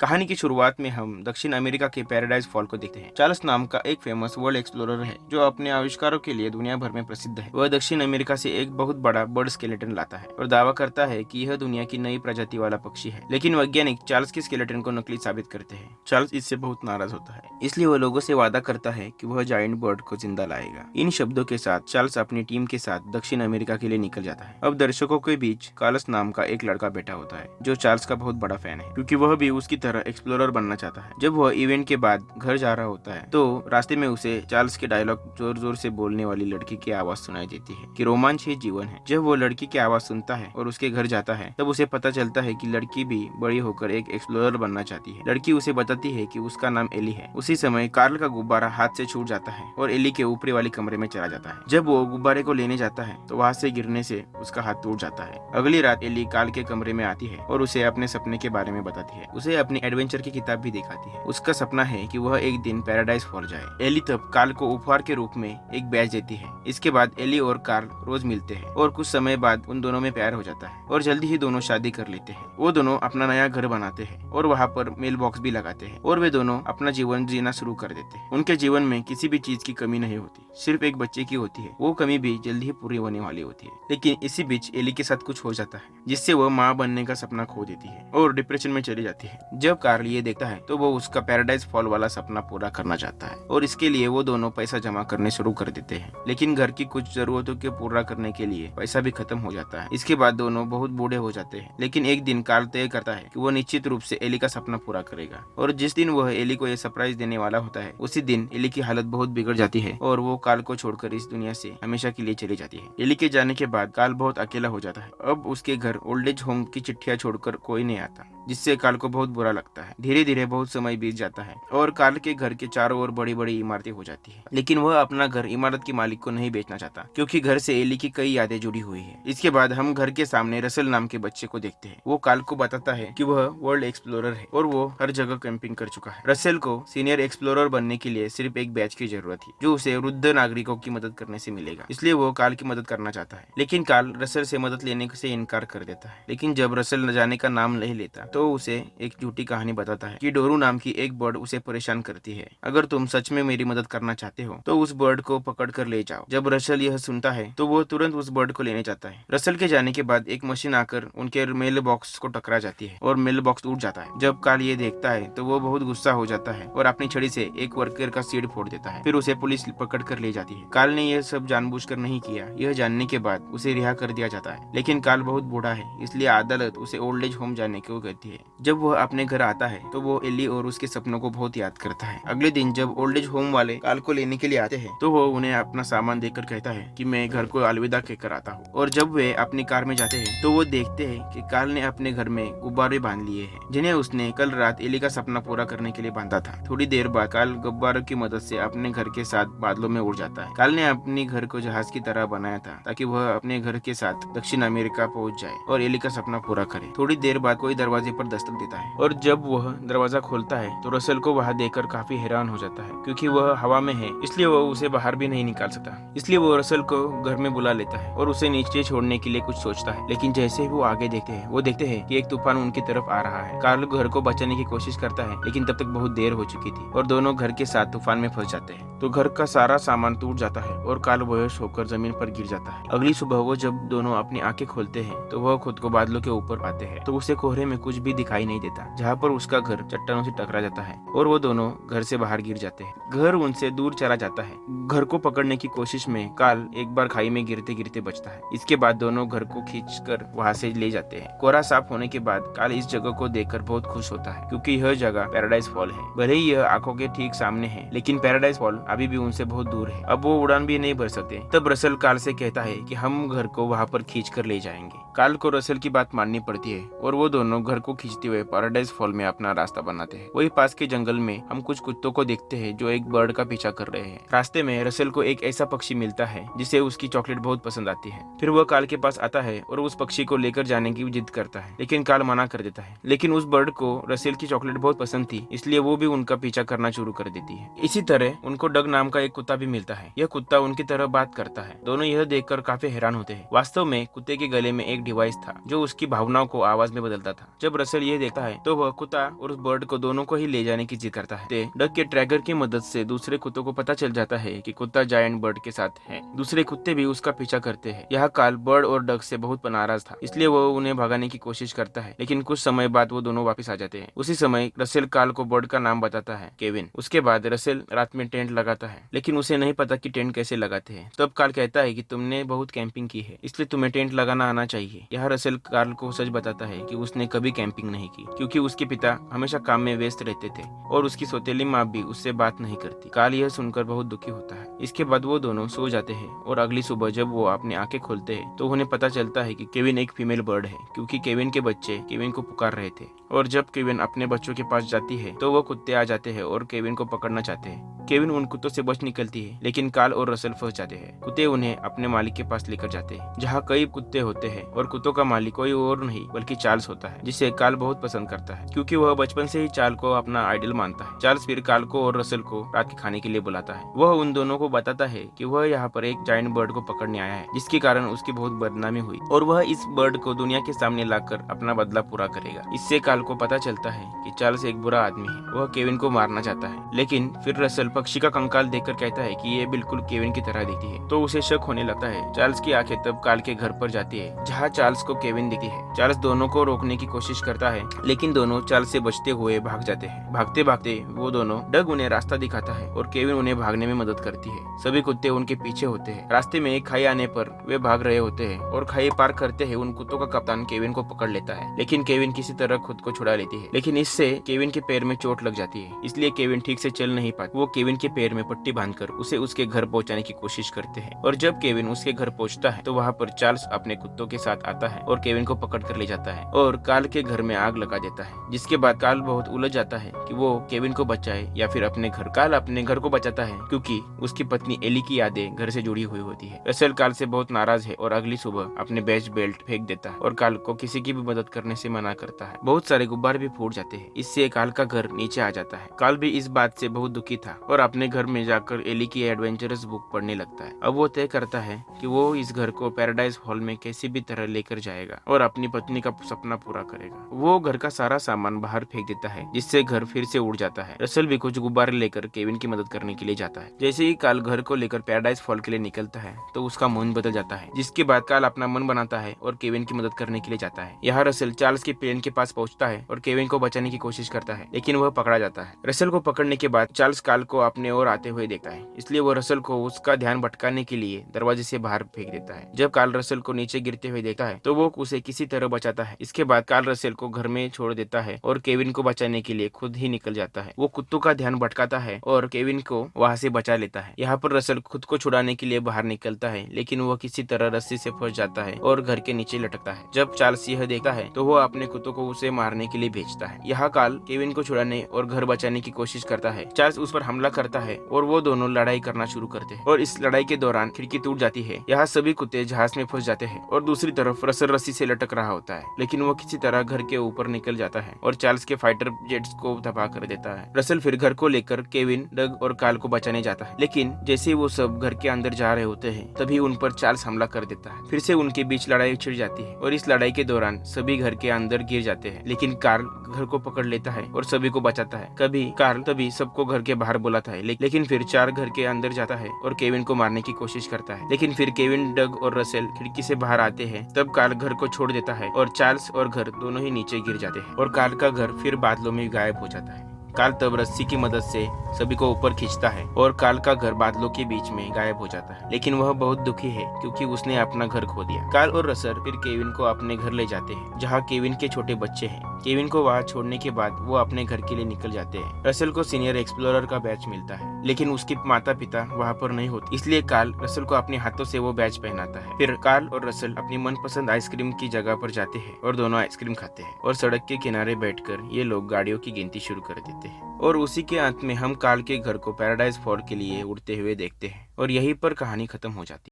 कहानी की शुरुआत में हम दक्षिण अमेरिका के पैराडाइज फॉल को देखते हैं। चार्ल्स नाम का एक फेमस वर्ल्ड एक्सप्लोरर है जो अपने आविष्कारों के लिए दुनिया भर में प्रसिद्ध है। वह दक्षिण अमेरिका से एक बहुत बड़ा बर्ड स्केलेटन लाता है और दावा करता है कि यह दुनिया की नई प्रजाति वाला पक्षी है। लेकिन वैज्ञानिक चार्ल्स के स्केलेटन को नकली साबित करते हैं। चार्ल्स इससे बहुत नाराज होता है, इसलिए वह लोगों से वादा करता है कि वह जायंट बर्ड को जिंदा लाएगा। इन शब्दों के साथ चार्ल्स अपनी टीम के साथ दक्षिण अमेरिका के लिए निकल जाता है। अब दर्शकों के बीच कार्लस नाम का एक लड़का बैठा होता है जो चार्ल्स का बहुत बड़ा फैन है, क्योंकि वह भी उसकी तरह एक्सप्लोरर बनना चाहता है। जब वह इवेंट के बाद घर जा रहा होता है तो रास्ते में उसे चार्ल्स के डायलॉग जोर जोर से बोलने वाली लड़की की आवाज सुनाई देती है कि रोमांच ही जीवन है। जब वो लड़की की आवाज सुनता है और उसके घर जाता है तब उसे पता चलता है कि लड़की भी बड़ी होकर एक एक्सप्लोरर बनना चाहती है। लड़की उसे बताती है कि उसका नाम एली है। उसी समय कार्ल का गुब्बारा हाथ से छूट जाता है और एली के ऊपरी वाली कमरे में चला जाता है। जब वो गुब्बारे को लेने जाता है तो वहां से गिरने से उसका हाथ टूट जाता है। अगली रात एली कार्ल के कमरे में आती है और उसे अपने सपने के बारे में बताती है। उसे अपनी एडवेंचर की किताब भी दिखाती है। उसका सपना है कि वह एक दिन पैराडाइज फॉल जाए। एली तब कार्ल को उपहार के रूप में एक बैज देती है। इसके बाद एली और कार्ल रोज मिलते हैं और कुछ समय बाद उन दोनों में प्यार हो जाता है और जल्दी ही दोनों शादी कर लेते हैं। वो दोनों अपना नया घर बनाते हैं और वहाँ पर मेल बॉक्स भी लगाते हैं और वे दोनों अपना जीवन जीना शुरू कर देते हैं। उनके जीवन में किसी भी चीज की कमी नहीं होती, सिर्फ एक बच्चे की होती है। वो कमी भी जल्दी ही पूरी होने वाली होती है। लेकिन इसी बीच एली के साथ कुछ हो जाता है जिससे वह माँ बनने का सपना खो देती है और डिप्रेशन में चली जाती है। जब कार्ल ये देखता है तो वो उसका पैराडाइज फॉल वाला सपना पूरा करना चाहता है और इसके लिए वो दोनों पैसा जमा करने शुरू कर देते हैं। लेकिन घर की कुछ जरूरतों के पूरा करने के लिए पैसा भी खत्म हो जाता है। इसके बाद दोनों बहुत बूढ़े हो जाते हैं। लेकिन एक दिन कार्ल तय करता है कि वो निश्चित रूप से एली का सपना पूरा करेगा और जिस दिन वह एली को ये सरप्राइज देने वाला होता है उसी दिन एली की हालत बहुत बिगड़ जाती है और वो कार्ल को छोड़कर इस दुनिया से हमेशा के लिए चली जाती है। एली के जाने के बाद कार्ल बहुत अकेला हो जाता है। अब उसके घर ओल्ड एज होम की चिट्ठियां छोड़कर कोई नहीं आता, जिससे कार्ल को बहुत बुरा लगता है। धीरे धीरे बहुत समय बीत जाता है और कार्ल के घर के चारों ओर बड़ी बड़ी इमारतें हो जाती है। लेकिन वह अपना घर इमारत के मालिक को नहीं बेचना चाहता, क्योंकि घर से एली की कई यादें जुड़ी हुई है। इसके बाद हम घर के सामने रसल नाम के बच्चे को देखते हैं। वो कार्ल को बताता है कि वह वर्ल्ड एक्सप्लोरर है और वो हर जगह कैंपिंग कर चुका है। रसेल को सीनियर एक्सप्लोरर बनने के लिए सिर्फ एक बैच की जरूरत थी जो उसे वृद्ध नागरिकों की मदद करने से मिलेगा, इसलिए वो कार्ल की मदद करना चाहता है। लेकिन कार्ल रसेल से मदद लेने से इनकार कर देता है। लेकिन जब रसेल न जाने का नाम नहीं लेता तो उसे एक झूठी कहानी बताता है कि डोरू नाम की एक बर्ड उसे परेशान करती है। अगर तुम सच में मेरी मदद करना चाहते हो तो उस बर्ड को पकड़ कर ले जाओ। जब रसेल यह सुनता है तो वो तुरंत उस बर्ड को लेने जाता है। रसेल के जाने के बाद एक मशीन आकर उनके मेल बॉक्स को टकरा जाती है और मेल बॉक्स उड़ जाता है। जब कार्ल ये देखता है तो वो बहुत गुस्सा हो जाता है और अपनी छड़ी से एक वर्कर का सिर फोड़ देता है। फिर उसे पुलिस पकड़ कर ले जाती है। कार्ल ने यह सब जानबूझकर नहीं किया। यह जानने के बाद उसे रिहा कर दिया जाता है। लेकिन कार्ल बहुत बूढ़ा है, इसलिए अदालत उसे ओल्ड एज होम जाने को कहती है। जब वह अपने घर आता है तो वो एली और उसके सपनों को बहुत याद करता है। अगले दिन जब ओल्ड एज होम वाले कार्ल को लेने के लिए आते हैं तो वो उन्हें अपना सामान देकर कहता है कि मैं घर को अलविदा कहकर आता हूँ। और जब वे अपनी कार में जाते हैं तो वो देखते हैं कि कार्ल ने अपने घर में गुब्बारे बांध लिए हैं, जिन्हें उसने कल रात एली का सपना पूरा करने के लिए बांधा था। थोड़ी देर बाद कार्ल गुब्बारों की मदद से अपने घर के साथ बादलों में उड़ जाता है। कार्ल ने अपने घर को जहाज की तरह बनाया था ताकि वह अपने घर के साथ दक्षिण अमेरिका पहुंच जाए और एली का सपना पूरा करे। थोड़ी देर बाद कोई दरवाजे पर दस्तक देता है और जब वह दरवाजा खोलता है तो रसेल को वहां देखकर काफी हैरान हो जाता है, क्योंकि वह हवा में है इसलिए वह उसे बाहर भी नहीं निकाल सकता। इसलिए वो रसेल को घर में बुला लेता है और उसे नीचे छोड़ने के लिए कुछ सोचता है। लेकिन जैसे ही वो आगे देखते हैं कि एक तूफान उनकी तरफ आ रहा है। कार्ल घर को बचाने की कोशिश करता है, लेकिन तब तक बहुत देर हो चुकी थी और दोनों घर के साथ तूफान में फंस जाते हैं। तो घर का सारा सामान टूट जाता है और कार्ल बेहोश होकर जमीन पर गिर जाता है। अगली सुबह वो जब दोनों अपनी आंखें खोलते हैं तो वह खुद को बादलों के ऊपर पाते हैं तो उसे कोहरे में कुछ भी दिखाई नहीं देता, जहाँ पर उसका घर चट्टानों से टकरा जाता है और वो दोनों घर से बाहर गिर जाते हैं। घर उनसे दूर चला जाता है। घर को पकड़ने की कोशिश में कार्ल एक बार खाई में गिरते गिरते बचता है। इसके बाद दोनों घर को खींचकर वहां से ले जाते हैं। कोहरा साफ होने के बाद कार्ल इस जगह को देखकर बहुत खुश होता है, क्योंकि यह जगह पैराडाइज फॉल है। भले ही यह आंखों के ठीक सामने है, लेकिन पैराडाइज फॉल अभी भी उनसे बहुत दूर है। अब वो उड़ान भी नहीं भर सकते। तब रसेल कार्ल से कहता है कि हम घर को वहां पर खींच कर ले जाएंगे। कार्ल को रसेल की बात माननी पड़ती है और वो दोनों घर को खींचते हुए पैराडाइज फॉल में अपना रास्ता बनाते हैं। वही पास के जंगल में हम कुछ कुत्तों को देखते हैं जो एक बर्ड का पीछा कर रहे हैं। रास्ते में रसेल को एक ऐसा पक्षी मिलता है जिसे उसकी चॉकलेट बहुत पसंद आती है। फिर वह कार्ल के पास आता है और उस पक्षी को लेकर जाने की जिद करता है, लेकिन कार्ल मना कर देता है। लेकिन उस बर्ड को रसेल की चॉकलेट बहुत पसंद थी, इसलिए वो भी उनका पीछा करना शुरू कर देती है। इसी तरह उनको डग नाम का एक कुत्ता भी मिलता है। यह कुत्ता उनकी तरह बात करता है। दोनों यह देखकर काफी हैरान होते हैं। वास्तव में कुत्ते के गले में एक डिवाइस था जो उसकी भावनाओं को आवाज में बदलता था। जब रसेल यह देखता है तो वह वह कुत्ता और उस बर्ड को दोनों को ही ले जाने की जिद करता है। डग के ट्रैकर की मदद से दूसरे कुत्तों को पता चल जाता है कि कुत्ता जायंट बर्ड के साथ है। दूसरे कुत्ते भी उसका पीछा करते हैं। यह काल बर्ड और डग से बहुत नाराज था, इसलिए वो उन्हें भगाने की कोशिश करता है, लेकिन कुछ समय बाद वो दोनों वापस आ जाते हैं। उसी समय रसेल काल को बर्ड का नाम बताता है, केविन। उसके बाद रसेल रात में टेंट लगाता है, लेकिन उसे नहीं पता कि टेंट कैसे लगाते हैं। तब काल कहता है कि तुमने बहुत कैंपिंग की है, इसलिए तुम्हें टेंट लगाना आना चाहिए। यह रसेल काल को सच बताता है कि उसने कभी कैंपिंग नहीं की, क्योंकि उसके पिता हमेशा काम में व्यस्त रहते थे और उसकी सौतेली माँ भी उससे बात नहीं करती। काल यह सुनकर बहुत दुखी होता है। इसके बाद वो दोनों सो जाते हैं और अगली सुबह जब वो अपनी आंखें खोलते हैं तो उन्हें पता चलता है कि केविन एक फीमेल बर्ड है, क्योंकि केविन के बच्चे केविन को पुकार रहे थे। और जब केविन अपने बच्चों के पास जाती है तो वो कुत्ते आ जाते हैं और केविन को पकड़ना चाहते हैं। केविन उन कुत्तों से बच निकलती है, लेकिन काल और रसेल फंस जाते हैं। कुत्ते उन्हें अपने मालिक के पास लेकर जाते हैं, जहाँ कई कुत्ते होते हैं और कुत्तों का मालिक कोई और नहीं बल्कि चार्ल्स होता है, जिसे काल बहुत पसंद करता है, क्योंकि वह बचपन से ही चार्ल्स को अपना आइडल मानता है। चार्ल्स फिर काल को और रसेल को रात के खाने के लिए बुलाता है। वह उन दोनों को बताता है कि वह यहाँ पर एक जायंट बर्ड को पकड़ने आया है, जिसके कारण उसकी बहुत बदनामी हुई और वह इस बर्ड को दुनिया के सामने लाकर अपना बदला पूरा करेगा। इससे काल को पता चलता है कि चार्ल्स एक बुरा आदमी है, वह केविन को मारना चाहता है। लेकिन फिर रसेल पक्षी का कंकाल देखकर कहता है कि ये बिल्कुल केविन की तरह दिखती है, तो उसे शक होने लगता है। चार्ल्स की आंखें तब काल के घर पर जाती है, जहाँ चार्ल्स को केविन दिखती है। चार्ल्स दोनों को रोकने की कोशिश करता है, लेकिन दोनों चार्ल्स से बचते हुए भाग जाते हैं। भागते भागते वो दोनों, डग उन्हें रास्ता दिखाता है और केविन उन्हें भागने में मदद करती है। सभी कुत्ते उनके पीछे होते हैं। रास्ते में एक खाई आने पर वे भाग रहे होते हैं और खाई पार करते हैं उन कुत्तों का कप्तान केविन को पकड़ लेता है, लेकिन केविन किसी तरह खुद को छुड़ा लेती है। लेकिन इससे केविन के पैर में चोट लग जाती है, इसलिए केविन ठीक से चल नहीं पाता। वो केविन के पैर में पट्टी बांधकर उसे उसके घर पहुंचाने की कोशिश करते हैं और जब केविन उसके घर पहुंचता है तो वहाँ पर चार्ल्स अपने कुत्तों के साथ आता है और केविन को पकड़ कर ले जाता है और काल के घर में आग लगा देता है। जिसके बाद काल बहुत उलझ जाता है कि वो केविन को बचाए या फिर अपने घर। काल अपने घर को बचाता है क्योंकि उसकी पत्नी एली की यादें घर से जुड़ी हुई होती है। रसेल काल से बहुत नाराज है और अगली सुबह अपने बेस्ट बेल्ट फेंक देता है और काल को किसी की भी मदद करने से मना करता है। बहुत सारे गुब्बारे भी फूट जाते हैं, इससे काल का घर नीचे आ जाता है। काल भी इस बात से बहुत दुखी था और अपने घर में जाकर एली की एडवेंचरस बुक पढ़ने लगता है। अब वो तय करता है कि वो इस घर को पैराडाइज हॉल में किसी भी तरह लेकर जाएगा और अपनी पत्नी का सपना पूरा करेगा। वो घर का सारा सामान बाहर फेंक देता है, जिससे घर फिर से उड़ जाता है। रसेल भी कुछ गुब्बारे लेकर केविन की मदद करने के लिए जाता है। जैसे ही काल घर को लेकर पैराडाइज फॉल के लिए निकलता है तो उसका मन बदल जाता है, जिसके बाद काल अपना मन बनाता है और केविन की मदद करने के लिए जाता है। यहाँ रसेल चार्ल्स के प्लेन के पास पहुंचता है और केविन को बचाने की कोशिश करता है, लेकिन वह पकड़ा जाता है। रसेल को पकड़ने के बाद चार्ल्स काल को अपने ओर आते हुए देखता है, इसलिए वो रसेल को उसका ध्यान भटकाने के लिए दरवाजे से बाहर फेंक देता है। जब काल रसेल को नीचे गिरते हुए देखता है तो वो उसे किसी तरह बचाता है। इसके बाद काल रसेल को घर में छोड़ देता है और केविन को बचाने के लिए खुद ही निकल जाता है। वो कुत्तों का ध्यान भटकाता है और केविन को वहाँ से बचा लेता है। यहाँ पर रसेल खुद को छुड़ाने के लिए बाहर निकलता है, लेकिन वो किसी तरह रस्सी से फंस जाता है और घर के नीचे लटकता है। जब चार्ल्स यह देखता है तो वो अपने कुत्तों को उसे मारने के लिए भेजता है। यहाँ काल केविन को छुड़ाने और घर बचाने की कोशिश करता है। चार्ल्स उस पर हमला करता है और वो दोनों लड़ाई करना शुरू करते हैं और इस लड़ाई के दौरान खिड़की टूट जाती है। यहाँ सभी कुत्ते जहाज में फंस जाते हैं और दूसरी तरफ रसेल रस्सी से लटक रहा होता है, लेकिन वो किसी तरह घर के ऊपर निकल जाता है और चार्ल्स के फाइटर जेट्स को धपा कर देता है। रसेल फिर घर को लेकर केविन, डग और काल को बचाने जाता है, लेकिन जैसे वो सब घर के अंदर जा रहे होते हैं तभी उन पर चार्ल्स हमला कर देता है। फिर से उनके बीच लड़ाई छिड़ जाती है और इस लड़ाई के दौरान सभी घर के अंदर गिर जाते हैं, लेकिन कार्ल घर को पकड़ लेता है और सभी को बचाता है। कभी कार्ल तभी सबको घर के बाहर बुलाता है, लेकिन फिर चार घर के अंदर जाता है और केविन को मारने की कोशिश करता है, लेकिन फिर केविन, डग और रसेल खिड़की से बाहर आते हैं। तब कार्ल घर को छोड़ देता है और चार्ल्स और घर दोनों ही नीचे गिर जाते हैं और कार्ल का घर फिर बादलों में गायब हो जाता है। कार्ल तब रस्सी की मदद से सभी को ऊपर खींचता है और कार्ल का घर बादलों के बीच में गायब हो जाता है, लेकिन वह बहुत दुखी है क्योंकि उसने अपना घर खो दिया। कार्ल और रसेल फिर केविन को अपने घर ले जाते हैं, जहाँ केविन के छोटे बच्चे हैं। केविन को वहाँ छोड़ने के बाद वो अपने घर के लिए निकल जाते हैं। रसेल को सीनियर एक्सप्लोरर का बैच मिलता है, लेकिन उसके माता पिता वहाँ पर नहीं होते, इसलिए कार्ल रसेल को अपने हाथों से वो बैच पहनाता है। फिर कार्ल और रसेल अपनी मनपसंद आइसक्रीम की जगह पर जाते हैं और दोनों आइसक्रीम खाते हैं और सड़क के किनारे बैठकर ये लोग गाड़ियों की गिनती शुरू कर देते हैं। और उसी के अंत में हम कार्ल के घर को पैराडाइज फॉल के लिए उड़ते हुए देखते हैं और यहीं पर कहानी खत्म हो जाती है।